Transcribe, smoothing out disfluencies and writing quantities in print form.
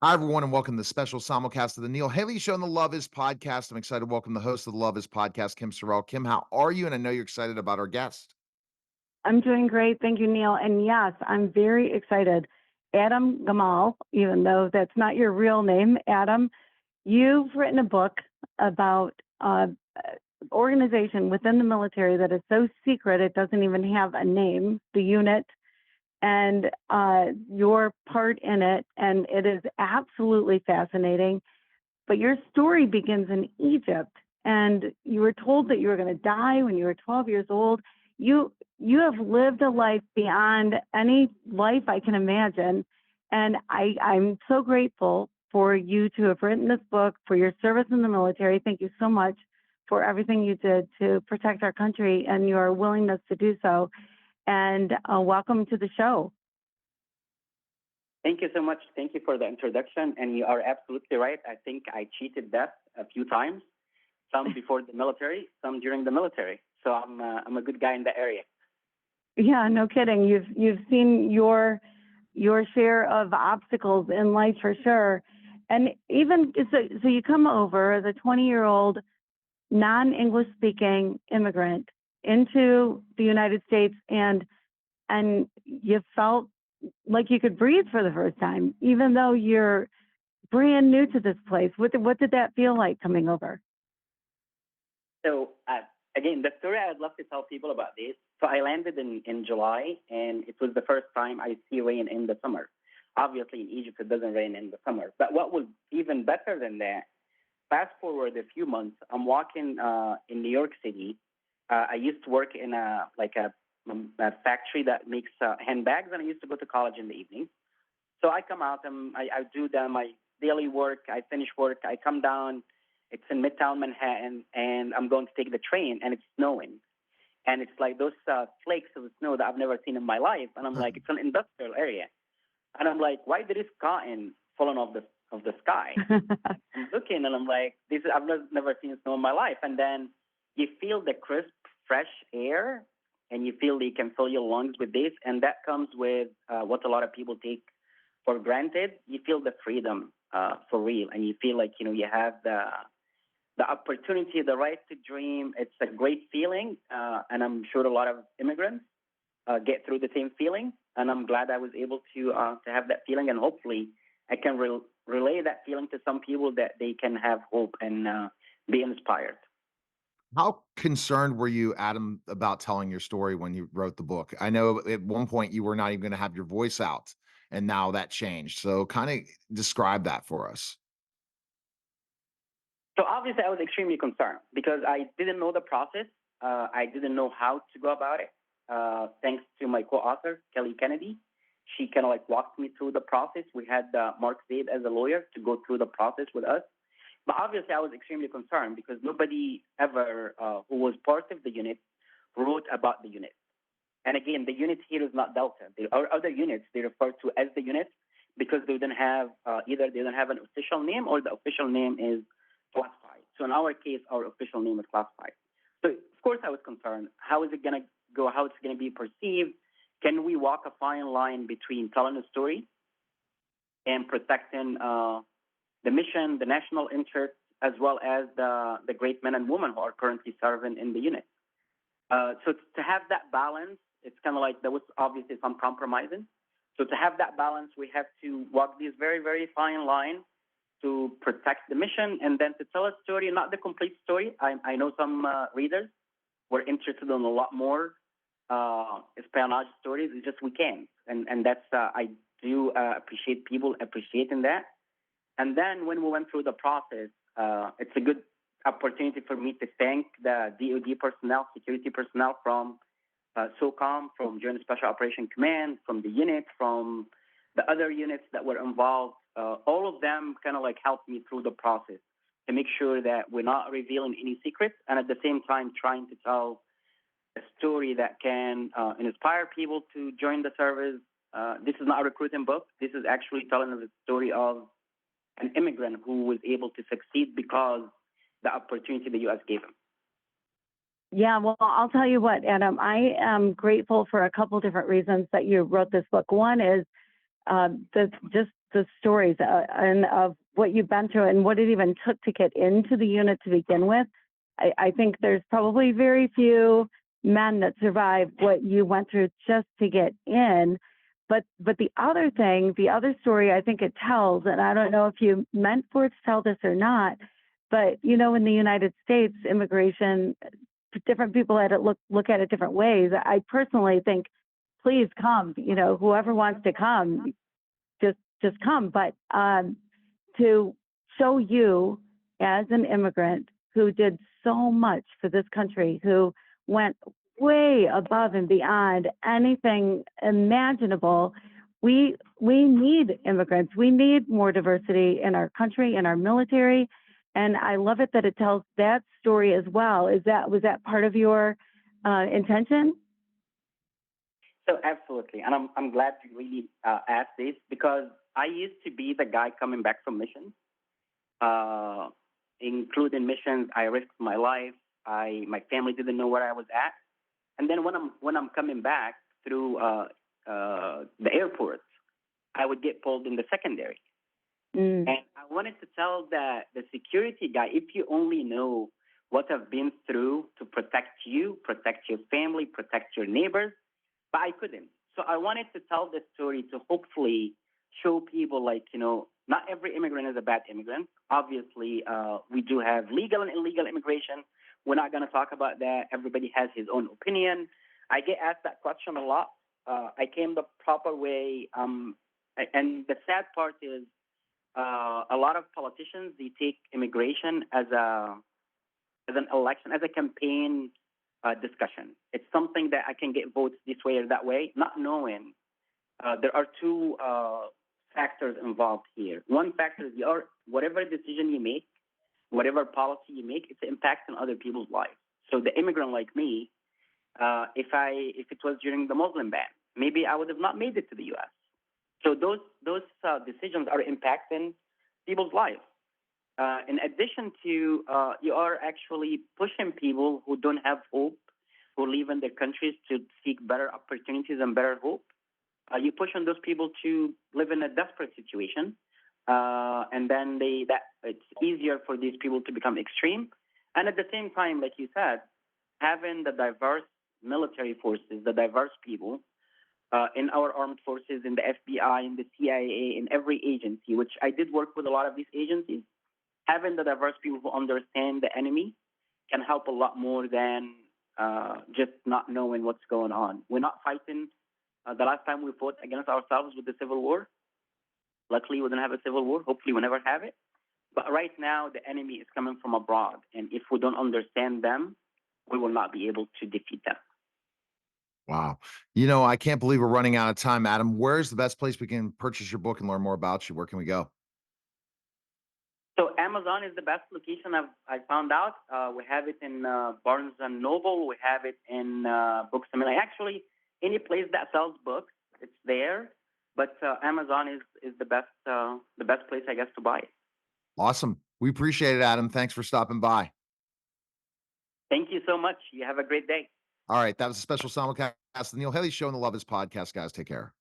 Hi, everyone, and welcome to the special simulcast of the Neil Haley Show and the Love Is podcast. I'm excited to welcome the host of the Love Is podcast, Kim Sorrell. Kim, how are you? And I know you're excited about our guest. I'm doing great. Thank you, Neil. And yes, I'm very excited. Adam Gamal, even though that's not your real name, Adam, you've written a book about organization within the military that is so secret it doesn't even have a name, the unit, and your part in it. And it is absolutely fascinating. But your story begins in Egypt, and you were told that you were going to die when you were 12 years old. You have lived a life beyond any life I can imagine, and I'm so grateful for you to have written this book, for your service in the military. Thank you so much for everything you did to protect our country and your willingness to do so. And welcome to the show. Thank you so much. Thank you for the introduction. And you are absolutely right. I think I cheated death a few times, some before the military, some during the military. So I'm a good guy in the area. Yeah, no kidding. You've seen your share of obstacles in life for sure. And even so you come over as a 20-year-old non-English speaking immigrant into the United States, and you felt like you could breathe for the first time, even though you're brand new to this place. What did that feel like coming over? So again, the story I'd love to tell people about this. So I landed in July, and it was the first time I see rain in the summer. Obviously, in Egypt, it doesn't rain in the summer. But what was even better than that, fast forward a few months, I'm walking in New York City. I used to work in a factory that makes handbags, and I used to go to college in the evening. So I come out and I do my daily work. I finish work. I come down. It's in Midtown Manhattan, and I'm going to take the train, and it's snowing. And it's like those flakes of snow that I've never seen in my life. And I'm like, it's an industrial area. And I'm like, why did this cotton falling off the sky? I'm looking, and I'm like, I've never seen snow in my life. And then you feel the crisp, fresh air, and you feel you can fill your lungs with this. And that comes with what a lot of people take for granted. You feel the freedom for real, and you feel like you have the opportunity, the right to dream. It's a great feeling, and I'm sure a lot of immigrants get through the same feeling. And I'm glad I was able to have that feeling, and hopefully I can relay that feeling to some people that they can have hope and be inspired. How concerned were you, Adam, about telling your story when you wrote the book? I know at one point you were not even going to have your voice out, and now that changed. So kind of describe that for us. So obviously I was extremely concerned because I didn't know the process. I didn't know how to go about it. Thanks to my co-author, Kelly Kennedy. She kind of walked me through the process. We had Mark Zaid as a lawyer to go through the process with us. But obviously I was extremely concerned because nobody ever who was part of the unit wrote about the unit. And again, the unit here is not Delta. There are other units they refer to as the unit because they didn't have either they don't have an official name or the official name is classified. So in our case, our official name is classified. So of course I was concerned. How is it going to go? How it's going to be perceived? Can we walk a fine line between telling a story and protecting the mission, the national interest, as well as the great men and women who are currently serving in the unit? So to have that balance, it's kind of like there was obviously some compromising. So to have that balance, we have to walk this very, very fine line to protect the mission and then to tell a story, not the complete story. I know some readers were interested in a lot more espionage stories. It's just we can't. And that's, I do appreciate people appreciating that. And then when we went through the process, it's a good opportunity for me to thank the DoD personnel, security personnel from SOCOM, from Joint Special Operation Command, from the unit, from the other units that were involved. All of them kind of helped me through the process to make sure that we're not revealing any secrets and at the same time trying to tell a story that can inspire people to join the service. This is not a recruiting book. This is actually telling the story of an immigrant who was able to succeed because the opportunity the U.S. gave him. Yeah, well, I'll tell you what, Adam, I am grateful for a couple different reasons that you wrote this book. One is just the stories and of what you've been through and what it even took to get into the unit to begin with. I think there's probably very few men that survive what you went through just to get in. But the other thing, the other story I think it tells, and I don't know if you meant for it to tell this or not, but you know, in the United States, immigration, different people at it look at it different ways. I personally think, please come. You know, whoever wants to come, just come. But to show you as an immigrant who did so much for this country, who went way above and beyond anything imaginable. We need immigrants. We need more diversity in our country, in our military. And I love it that it tells that story as well. Was that part of your intention? So absolutely, and I'm glad you really asked this because I used to be the guy coming back from missions, including missions. I risked my life. My family didn't know where I was at, and then when I'm coming back through the airport, I would get pulled in the secondary. And I wanted to tell the security guy, if you only know what I've been through to protect you, protect your family, protect your neighbors, but I couldn't. So I wanted to tell this story to hopefully show people, like, you know, not every immigrant is a bad immigrant. Obviously, we do have legal and illegal immigration. We're not going to talk about that. Everybody has his own opinion. I get asked that question a lot. I came the proper way. And the sad part is a lot of politicians, they take immigration as an election, as a campaign discussion. It's something that I can get votes this way or that way, not knowing there are two factors involved here. One factor is whatever decision you make, whatever policy you make, it's impacting other people's lives. So the immigrant like me, if it was during the Muslim ban, maybe I would have not made it to the U.S. So those decisions are impacting people's lives. In addition to, you are actually pushing people who don't have hope, who live in their countries to seek better opportunities and better hope. You push on those people to live in a desperate situation, and then it's easier for these people to become extreme. And at the same time, like you said, having the diverse military forces, the diverse people in our armed forces, in the FBI, in the CIA, in every agency, which I did work with a lot of these agencies, having the diverse people who understand the enemy can help a lot more than just not knowing what's going on. We're not fighting. The last time we fought against ourselves with the Civil War, luckily we didn't have a Civil War. Hopefully we never have it. But right now the enemy is coming from abroad. And if we don't understand them, we will not be able to defeat them. Wow. You know, I can't believe we're running out of time, Adam. Where's the best place we can purchase your book and learn more about you? Where can we go? So Amazon is the best location I found out. We have it in Barnes and Noble. We have it in Books a Million. Actually, any place that sells books, it's there. But Amazon is the best place, I guess, to buy it. Awesome. We appreciate it, Adam. Thanks for stopping by. Thank you so much. You have a great day. All right. That was a special simulcast of the Neil Haley Show and the Love Is podcast, guys. Take care.